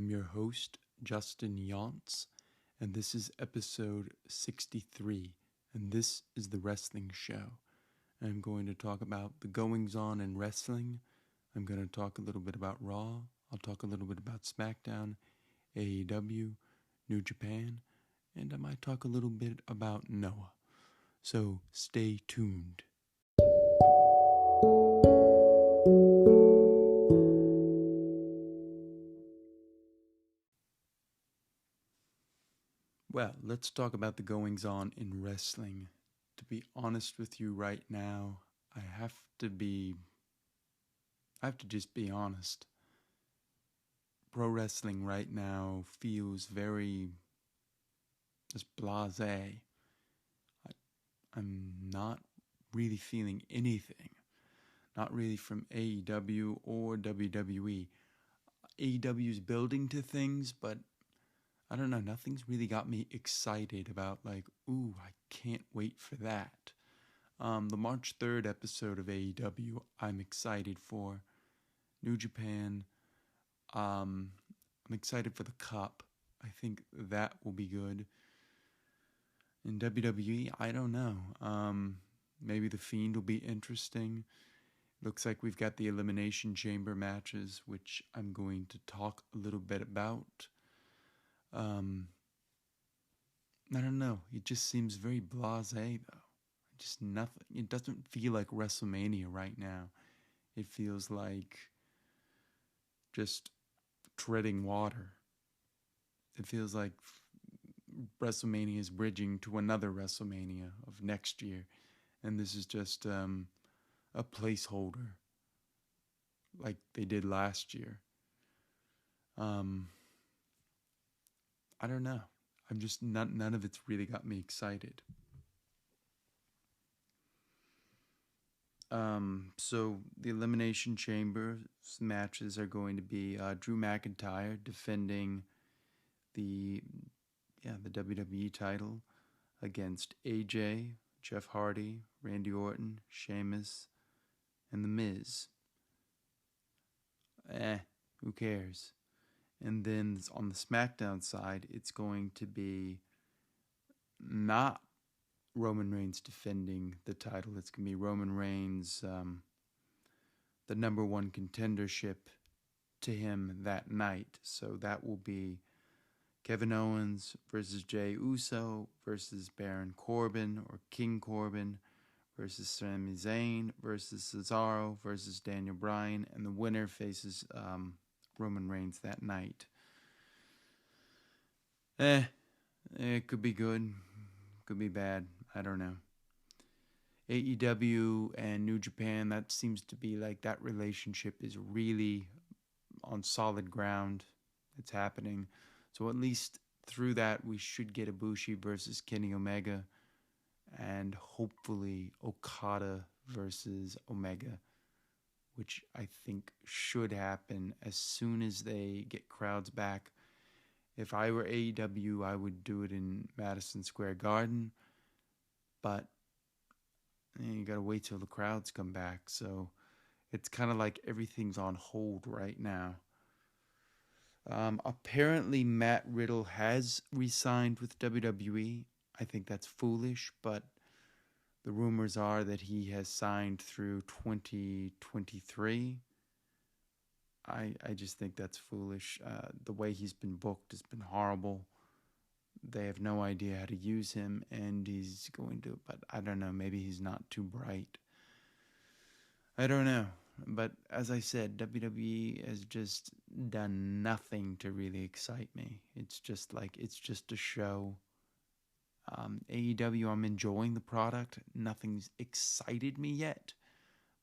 I'm your host, Justin Yantz, and this is episode 63, and this is the wrestling show. I'm going to talk about the goings-on in wrestling. I'm going to talk a little bit about Raw. I'll talk a little bit about SmackDown, AEW, New Japan, and I might talk a little bit about Noah. So stay tuned. Well, let's talk about the goings-on in wrestling. To be honest with you right now, I have to just be honest. Pro wrestling right now feels very just blasé. I'm not really feeling anything. Not really from AEW or WWE. AEW's building to things, but I don't know, nothing's really got me excited about ooh, I can't wait for that. The March 3rd episode of AEW, I'm excited for. New Japan, I'm excited for the Cup. I think that will be good. In WWE, I don't know. Maybe The Fiend will be interesting. Looks like we've got the Elimination Chamber matches, which I'm going to talk a little bit about. I don't know. It just seems very blasé, though. Just nothing. It doesn't feel like WrestleMania right now. It feels like just treading water. It feels like WrestleMania is bridging to another WrestleMania of next year. And this is just a placeholder like they did last year. I don't know. I'm just none of it's really got me excited. So the Elimination Chamber matches are going to be Drew McIntyre defending the WWE title against AJ, Jeff Hardy, Randy Orton, Sheamus, and The Miz. Who cares? And then on the SmackDown side, it's going to be not Roman Reigns defending the title. It's going to be Roman Reigns, the number one contendership to him that night. So that will be Kevin Owens versus Jey Uso versus Baron Corbin or King Corbin versus Sami Zayn versus Cesaro versus Daniel Bryan. And the winner faces Roman Reigns that night. It could be good, could be bad. I don't know. AEW and New Japan, that seems to be like that relationship is really on solid ground. It's happening. So at least through that, we should get Ibushi versus Kenny Omega and hopefully Okada versus Omega, which I think should happen as soon as they get crowds back. If I were AEW, I would do it in Madison Square Garden, but you gotta wait till the crowds come back. So it's kind of like everything's on hold right now. Apparently, Matt Riddle has re-signed with WWE. I think that's foolish, but the rumors are that he has signed through 2023. I just think that's foolish. The way he's been booked has been horrible. They have no idea how to use him, and he's going to, but I don't know, maybe he's not too bright. I don't know. But as I said, WWE has just done nothing to really excite me. It's just a show. AEW, I'm enjoying the product. Nothing's excited me yet,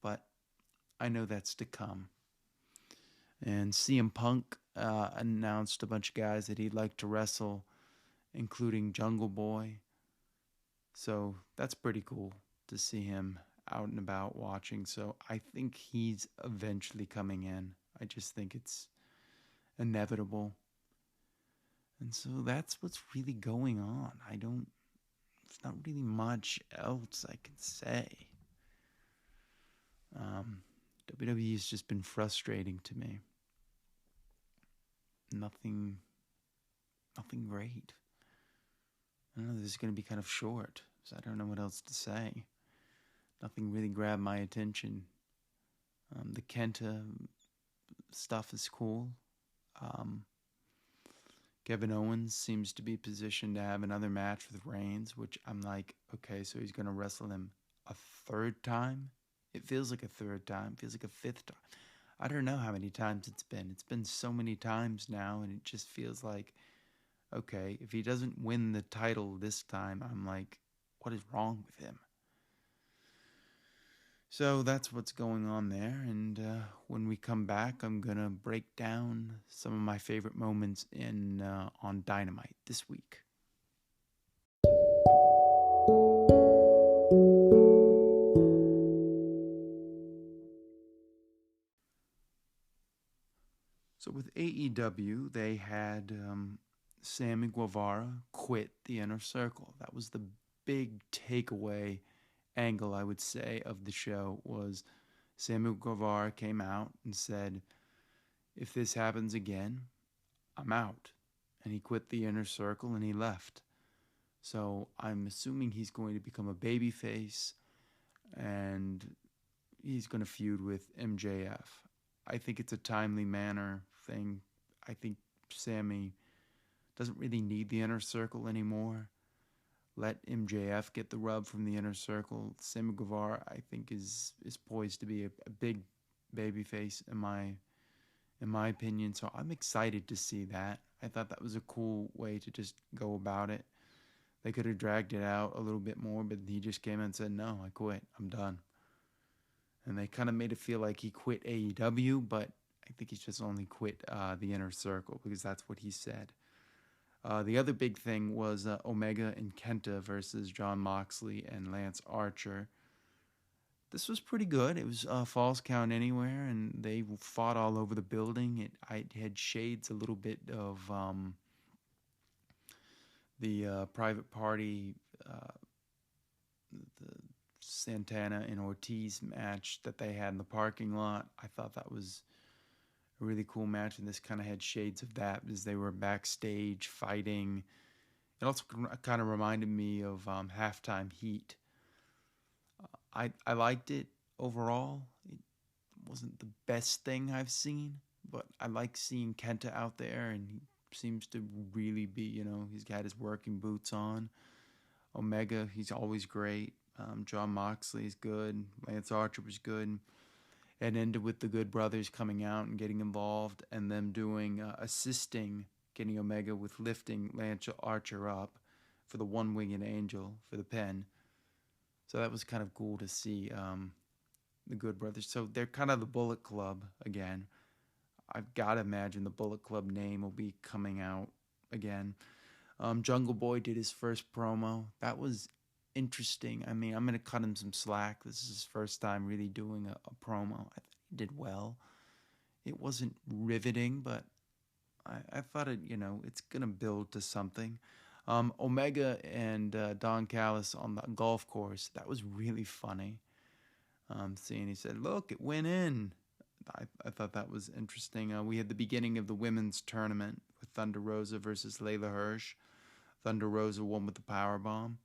but I know that's to come. And CM Punk announced a bunch of guys that he'd like to wrestle, including Jungle Boy. So that's pretty cool to see him out and about watching. So I think he's eventually coming in. I just think it's inevitable. And so that's what's really going on. There's not really much else I can say. WWE has just been frustrating to me. nothing, nothing great. I don't know, this is going to be kind of short, so I don't know what else to say. Nothing really grabbed my attention. The Kenta stuff is cool. Um, Kevin Owens seems to be positioned to have another match with Reigns, which I'm like, okay, so he's going to wrestle him a third time? It feels like a third time. It feels like a fifth time. I don't know how many times it's been. It's been so many times now, and it just feels like, okay, if he doesn't win the title this time, I'm like, what is wrong with him? So that's what's going on there. And when we come back, I'm going to break down some of my favorite moments in on Dynamite this week. So with AEW, they had Sammy Guevara quit the Inner Circle. That was the big takeaway angle, I would say, of the show was Sammy Guevara came out and said, if this happens again, I'm out. And he quit the Inner Circle and he left. So I'm assuming he's going to become a babyface and he's going to feud with MJF. I think it's a timely manner thing. I think Sammy doesn't really need the Inner Circle anymore. Let MJF get the rub from the Inner Circle. Sammy Guevara, I think, is poised to be a big babyface in my opinion. So I'm excited to see that. I thought that was a cool way to just go about it. They could have dragged it out a little bit more, but he just came in and said, no, I quit. I'm done. And they kind of made it feel like he quit AEW, but I think he's just only quit the Inner Circle because that's what he said. The other big thing was Omega and Kenta versus Jon Moxley and Lance Archer. This was pretty good. It was Falls Count Anywhere, and they fought all over the building. I had shades a little bit of the Private Party, the Santana and Ortiz match that they had in the parking lot. I thought that was a really cool match, and this kind of had shades of that as they were backstage fighting. It also kind of reminded me of Halftime Heat. I liked it overall. It wasn't the best thing I've seen, but I like seeing Kenta out there, and he seems to really be, he's got his working boots on. Omega, he's always great. Jon Moxley is good. Lance Archer was good. It ended with the Good Brothers coming out and getting involved and them doing, assisting getting Omega with lifting Lance Archer up for the one-winged angel for the pin. So that was kind of cool to see the Good Brothers. So they're kind of the Bullet Club again. I've got to imagine the Bullet Club name will be coming out again. Jungle Boy did his first promo. That was interesting. I mean, I'm going to cut him some slack. This is his first time really doing a promo. I think he did well. It wasn't riveting, but I thought it's going to build to something. Omega and Don Callis on the golf course, that was really funny. Seeing he said, look, it went in. I thought that was interesting. We had the beginning of the women's tournament with Thunder Rosa versus Layla Hirsch. Thunder Rosa won with the powerbomb.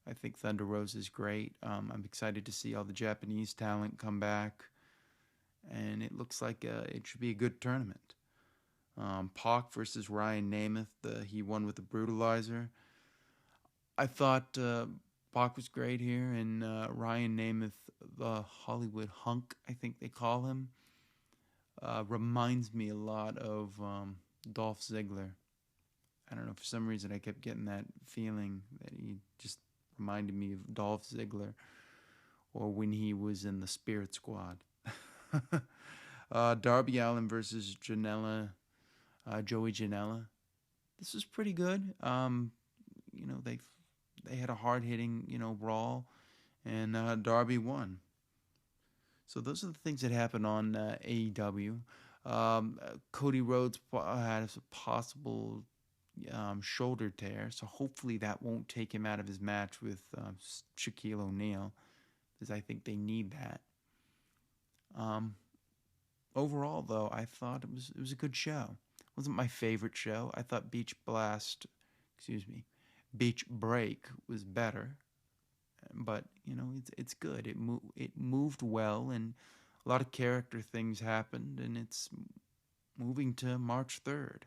I think Thunder Rosa is great. I'm excited to see all the Japanese talent come back. And it looks like it should be a good tournament. Pac versus Ryan Nemeth. He won with the Brutalizer. I thought Pac was great here, and Ryan Nemeth, the Hollywood hunk, I think they call him, reminds me a lot of Dolph Ziggler. I don't know, for some reason I kept getting that feeling that he just reminded me of Dolph Ziggler, or when he was in the Spirit Squad. Darby Allin versus Joey Janela. This was pretty good. They had a hard-hitting, brawl, and Darby won. So those are the things that happened on AEW. Cody Rhodes had a possible shoulder tear, so hopefully that won't take him out of his match with Shaquille O'Neal, because I think they need that. Overall, though, I thought it was a good show. Wasn't my favorite show. I thought Beach Break was better, but it's good. It moved well, and a lot of character things happened, and it's moving to March 3rd.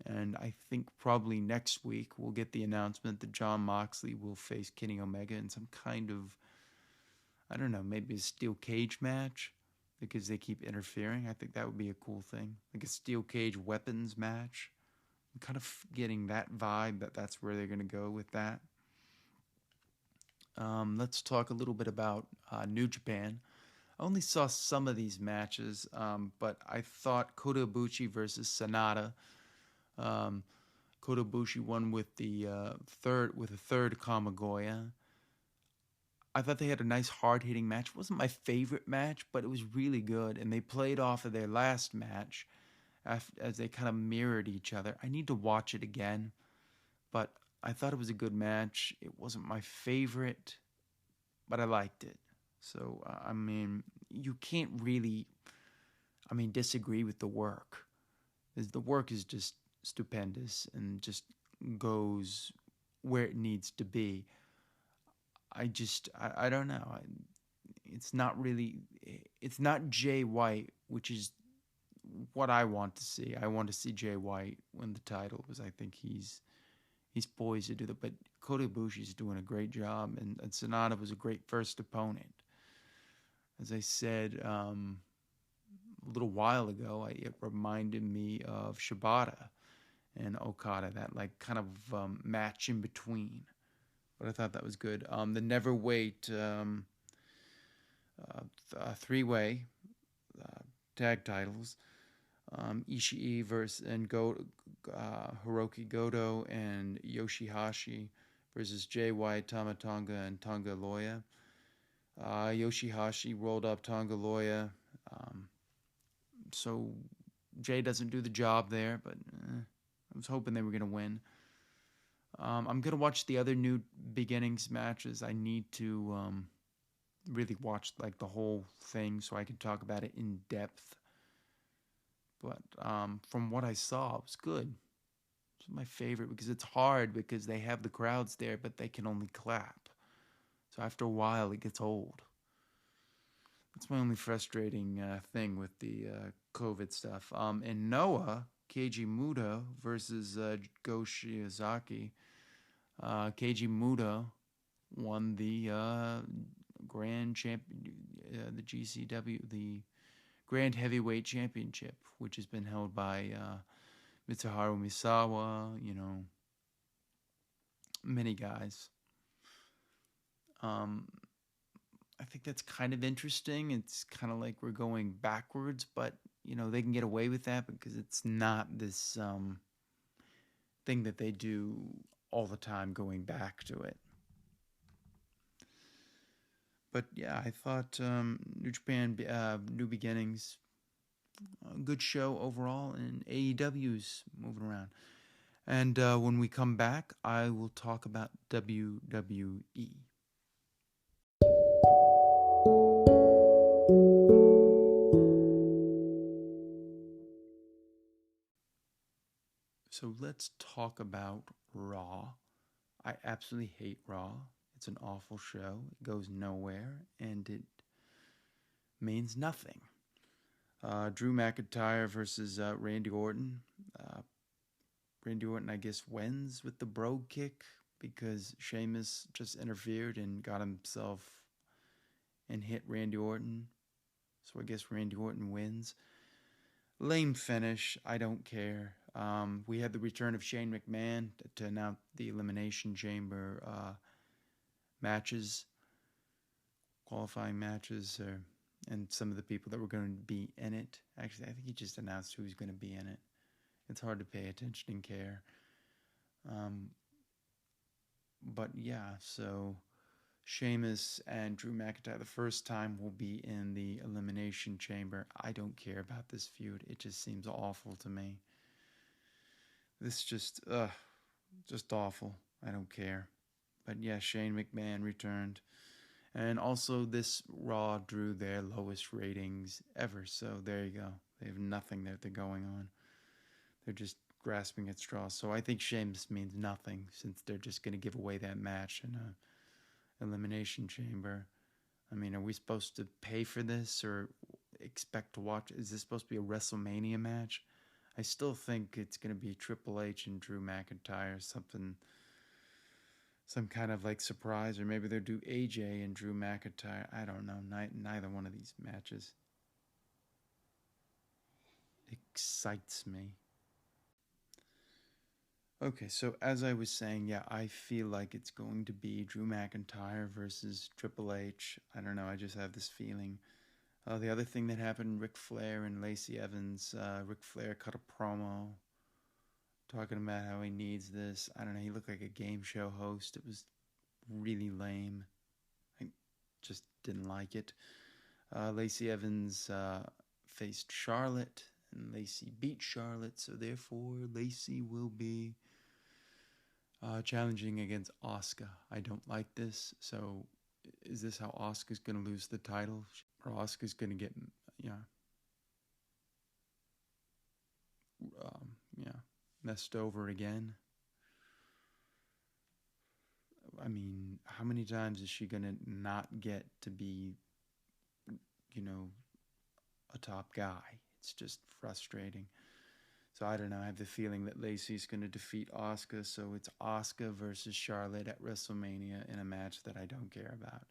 And I think probably next week we'll get the announcement that Jon Moxley will face Kenny Omega in some kind of, I don't know, maybe a steel cage match, because they keep interfering. I think that would be a cool thing, like a steel cage weapons match. I'm kind of getting that vibe that's where they're going to go with that. Let's talk a little bit about New Japan. I only saw some of these matches, but I thought Kota Ibushi versus Sanada. Kota Ibushi won with the third Kamagoya. I thought they had a nice hard-hitting match. It wasn't my favorite match, but it was really good, and they played off of their last match as they kind of mirrored each other. I need to watch it again, but I thought it was a good match. It wasn't my favorite, but I liked it. So, you can't really, disagree with the work. The work is just stupendous and just goes where it needs to be. I don't know. It's not Jay White, which is what I want to see. I want to see Jay White win the title, because I think he's poised to do that. But Kota Ibushi's doing a great job, and Sonata was a great first opponent. As I said a little while ago, it reminded me of Shibata and Okada, that like kind of match in between. But I thought that was good. The Neverweight three-way tag titles. Ishii Hiroki Goto and Yoshihashi versus Jay White, Tama Tonga, and Tonga Loya. Yoshihashi rolled up Tonga Loya. So Jay doesn't do the job there, but I was hoping they were going to win. I'm going to watch the other New Beginnings matches. I need to really watch like the whole thing so I can talk about it in depth. But from what I saw, it was good. It's my favorite, because it's hard, because they have the crowds there, but they can only clap. So after a while, it gets old. That's my only frustrating thing with the COVID stuff. In Noah, Keiji Muto versus Go Shiozaki. Keiji Muto won the Grand Champion, the GCW, the Grand Heavyweight Championship, which has been held by Mitsuharu Misawa, many guys. I think that's kind of interesting. It's kind of like we're going backwards, but, they can get away with that because it's not this thing that they do all the time, going back to it. But yeah, I thought New Japan, New Beginnings, a good show overall, and AEW's moving around. And when we come back, I will talk about WWE. So let's talk about Raw. I absolutely hate Raw. It's an awful show. It goes nowhere, and it means nothing. Drew McIntyre versus Randy Orton. Randy Orton, I guess, wins with the brogue kick because Sheamus just interfered and got himself and hit Randy Orton. So I guess Randy Orton wins. Lame finish. I don't care. We had the return of Shane McMahon to announce the Elimination Chamber matches, qualifying matches, and some of the people that were going to be in it. Actually, I think he just announced who's going to be in it. It's hard to pay attention and care. But yeah, so Sheamus and Drew McIntyre, the first time, will be in the Elimination Chamber. I don't care about this feud. It just seems awful to me. This just awful. I don't care. But yeah, Shane McMahon returned. And also this Raw drew their lowest ratings ever. So there you go. They have nothing that they're going on. They're just grasping at straws. So I think Sheamus means nothing since they're just going to give away that match in a elimination chamber. I mean, are we supposed to pay for this or expect to watch? Is this supposed to be a WrestleMania match? I still think it's going to be Triple H and Drew McIntyre, something, some kind of like surprise, or maybe they'll do AJ and Drew McIntyre. I don't know. Neither one of these matches excites me. Okay, so as I was saying, yeah, I feel like it's going to be Drew McIntyre versus Triple H. I don't know, I just have this feeling. The other thing that happened, Ric Flair and Lacey Evans. Ric Flair cut a promo talking about how he needs this. I don't know, he looked like a game show host. It was really lame. I just didn't like it. Lacey Evans faced Charlotte, and Lacey beat Charlotte, so therefore Lacey will be challenging against Asuka. I don't like this, so is this how Asuka's going to lose the title? Or Asuka's going to get, yeah, messed over again? I mean, how many times is she going to not get to be, a top guy? It's just frustrating. So I don't know. I have the feeling that Lacey's going to defeat Asuka, so it's Asuka versus Charlotte at WrestleMania in a match that I don't care about.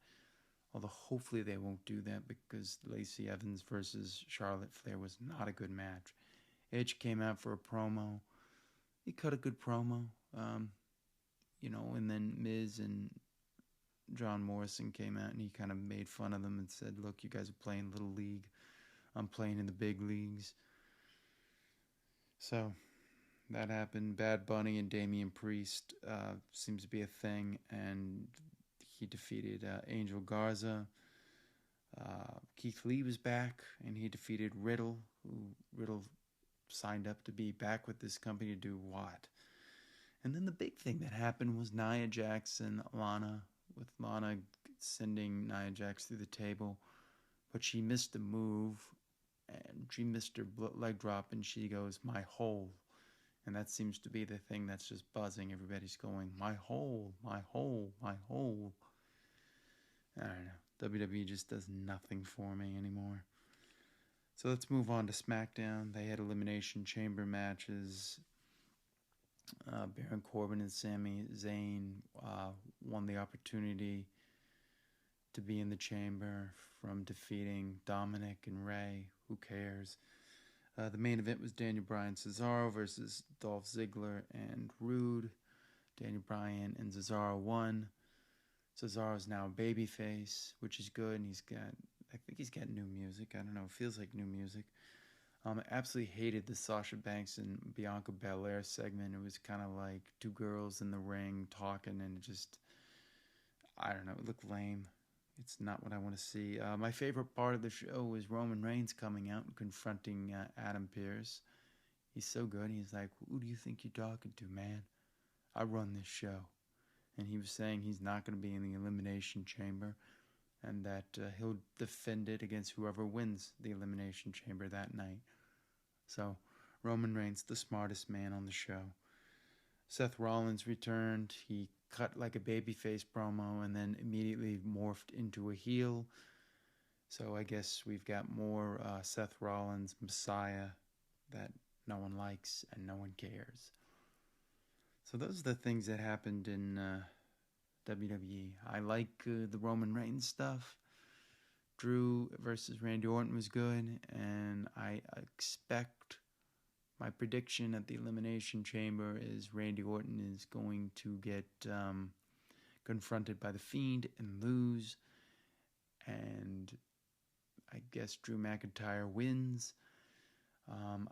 Although hopefully they won't do that because Lacey Evans versus Charlotte Flair was not a good match. Edge came out for a promo. He cut a good promo, and then Miz and John Morrison came out and he kind of made fun of them and said, "Look, you guys are playing Little League. I'm playing in the big leagues." So that happened. Bad Bunny and Damian Priest seems to be a thing, and he defeated Angel Garza. Keith Lee was back, and he defeated Riddle, who Riddle signed up to be back with this company to do what? And then the big thing that happened was Nia Jax and Lana, with Lana sending Nia Jax through the table, but she missed a move, and she missed her leg drop, and she goes, "My hole." And that seems to be the thing that's just buzzing. Everybody's going, "My hole, my hole, my hole." I don't know. WWE just does nothing for me anymore. So let's move on to SmackDown. They had Elimination Chamber matches. Baron Corbin and Sami Zayn won the opportunity to be in the chamber from defeating Dominic and Rey. Who cares? The main event was Daniel Bryan Cesaro versus Dolph Ziggler and Rude. Daniel Bryan and Cesaro won. Cesaro's now a babyface, which is good, and I think he's got new music. I don't know, it feels like new music. I absolutely hated the Sasha Banks and Bianca Belair segment. It was kind of like two girls in the ring talking, and I don't know, it looked lame. It's not what I want to see. My favorite part of the show was Roman Reigns coming out and confronting Adam Pearce. He's so good. He's like, "Who do you think you're talking to, man? I run this show." And he was saying he's not going to be in the Elimination Chamber and that he'll defend it against whoever wins the Elimination Chamber that night. So Roman Reigns, the smartest man on the show. Seth Rollins returned. He cut like a babyface promo and then immediately morphed into a heel. So I guess we've got more Seth Rollins, Messiah, that no one likes and no one cares. So those are the things that happened in WWE. I like the Roman Reigns stuff. Drew versus Randy Orton was good, and I expect my prediction at the Elimination Chamber is Randy Orton is going to get confronted by The Fiend and lose, and I guess Drew McIntyre wins.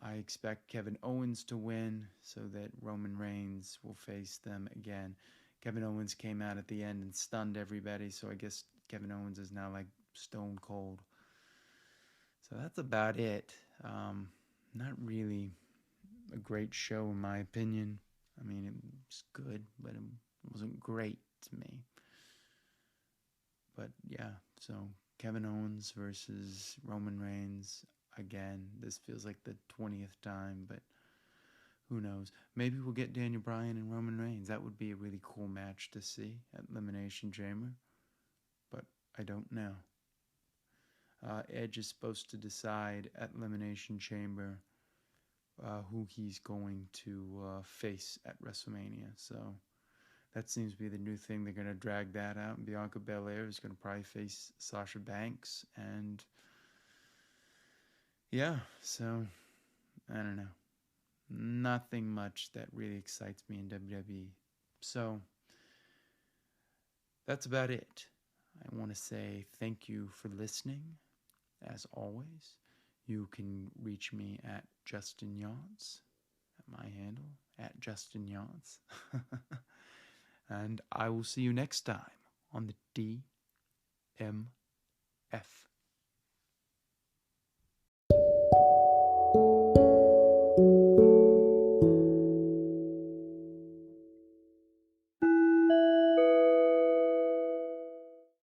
I expect Kevin Owens to win so that Roman Reigns will face them again. Kevin Owens came out at the end and stunned everybody, so I guess Kevin Owens is now like stone cold. So that's about it. Not really a great show in my opinion. I mean, it was good, but it wasn't great to me. But yeah, so Kevin Owens versus Roman Reigns. Again, this feels like the 20th time, but Who knows? Maybe we'll get Daniel Bryan and Roman Reigns. That would be a really cool match to see at Elimination Chamber. But I don't know. Edge is supposed to decide at Elimination Chamber who he's going to face at WrestleMania. So that seems to be the new thing. They're going to drag that out. And Bianca Belair is going to probably face Sasha Banks. And yeah, so I don't know. Nothing much that really excites me in WWE. So that's about it. I want to say thank you for listening. As always, you can reach me at Justin Yance, at my handle, at Justin Yance. And I will see you next time on the DMF.